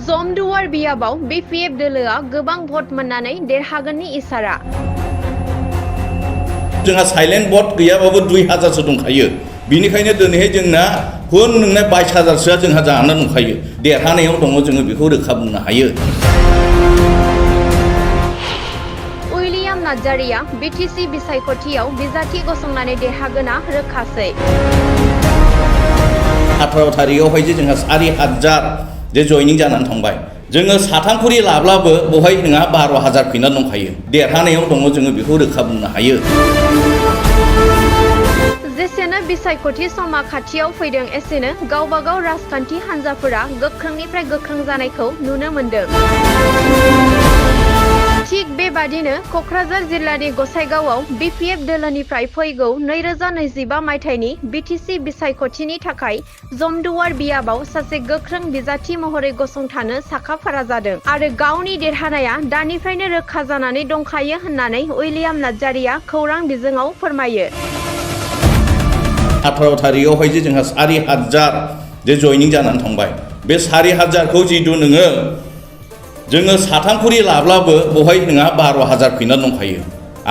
Jamduar बियाबाव BPF दोलोआ गोबां भट मोननानै देरहागोननि इसारा। जोंहा साइलेन्ट भट गैयाबाबो 2000सो दंखायो। बिनिखायनो दिनैहाय जोंना खुन नोंना 22000सोआ जोंहा जाना दंखायो। देरहानायाव दङ जोङो बेखौ रोखा बुंनो हायो। उइलियाम नार्जारिया BTC बिसायख'थियाव बिजाथि गसंनानै देरहागोना रोखासै। 18 थारिखआवहाय जे जोंहा 4000 जे जयनिं जानानै थांबाय। जोङो साथामखुरि लाब्लाबो बहाय नोंहा 12000 फैना दंखायो। देरहानायाव दङ जोङो बेखौ रोखा बुंनो हायो। जेसेनो बिसायख'थि समा खाथियाव फैदों एसेनो गावबागाव राजखान्थि हान्जाफोरा गोख्रोंनिफ्राय गोख्रों जानायखौ नुनो मोन्दों। थिग बेबादिनो क'क्राझार जिल्लानि गसाइगावआव BPF दोलोनिफ्राय फैगौ 2025 मायथाइनि BTC बिसायख'थिनि थाखाय जमदुवार बियाबाव सासे गोख्रों बिजाथि महरै गसंथानो साखाफारा जादों आरो गावनि देरहानाया दानिफ्रायनो रोखा जानानै दंखायो होननानै उइलियाम नार्जारिया खौरां बिजोङाव फोरमायो। 18 थारिखआवहाय जे जोंहा 4000 जे जयनिं जानानै थांबाय। बे 4000खौ जितु जोङो साथामखुरि लाब्लाबो बहाय नोंहा 12000 फैना दंखायो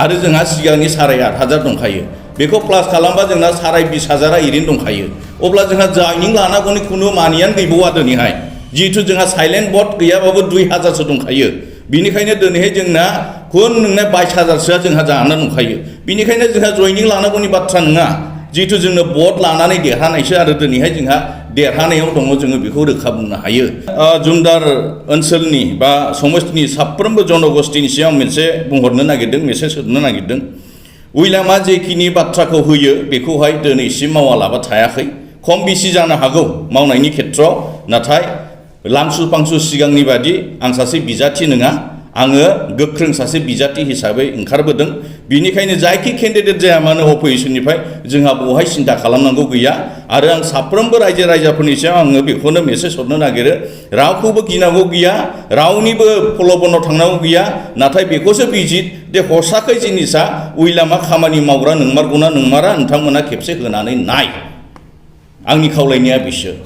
आरो जोंहा सिगांनि 8500 दंखायो। बेखौ प्लास खालामबा जोंना 25000 ओरैनो दंखायो। अब्ला जोंहा जयनिं लानांगौनि खुनु मानियानो गैबावा दिनैहाय। जिहेतु जोंहा साइलेन्ट भट गैयाबाबो 2000सो दंखायो। बिनिखायनो दिनैहाय जोंना खुन नोंना 22000सोआ जोंहा जाना दंखायो। बिनिखायनो जोंहा जयनिं लानांगौनि बाथ्रा नङा। जिहेतु जोंनो भट लानानै देरहानायसो आरो दिनैहाय जोंहा देरहानायाव दङ जोङो बेखौ रोखा बुंनो हायो। जुमदार ओनसोलनि बा समस्तिनि साफ्रोमबो जनगोष्ठीनि सिगां मोनसे बुंहरनो नागिरदों, मेसेज होनो नागिरदों। उइलियामा जेखिनि बाथ्राखौ होयो बेखौहाय दिनैसिम मावालाबा थायाखै। खम बेसि जानो हागौ मावनायनि खेत्रआव, नाथाय लांसु फांसु सिगांनि बादि आं सासे बिजाथि नङा। आङो गोख्रों सासे बिजाथि हिसाबै ओंखारबोदों। बिनिखायनो जायखि केन्डिडेट जाया मानो अपोजिशननिफ्राय जोंहा बेवहाय सिन्था खालामनांगौ गैया आरो आं साफ्रोमबो रायजो राजाफोरनि सायाव आङो बेखौनो मेसेज हरनो नागिरो। रावखौबो गिनांगौ गैया, रावनिबो प्रल'भनाव थांनांगौ गैया। नाथाय बेखौसो बिजित दे हरसाखै जिनिसा उइलियामा खामानि मावग्रा नंमारगौना नंमारा नोंथांमोना खेबसे होनानै नाय। आंनि खावलायनाया बिसो।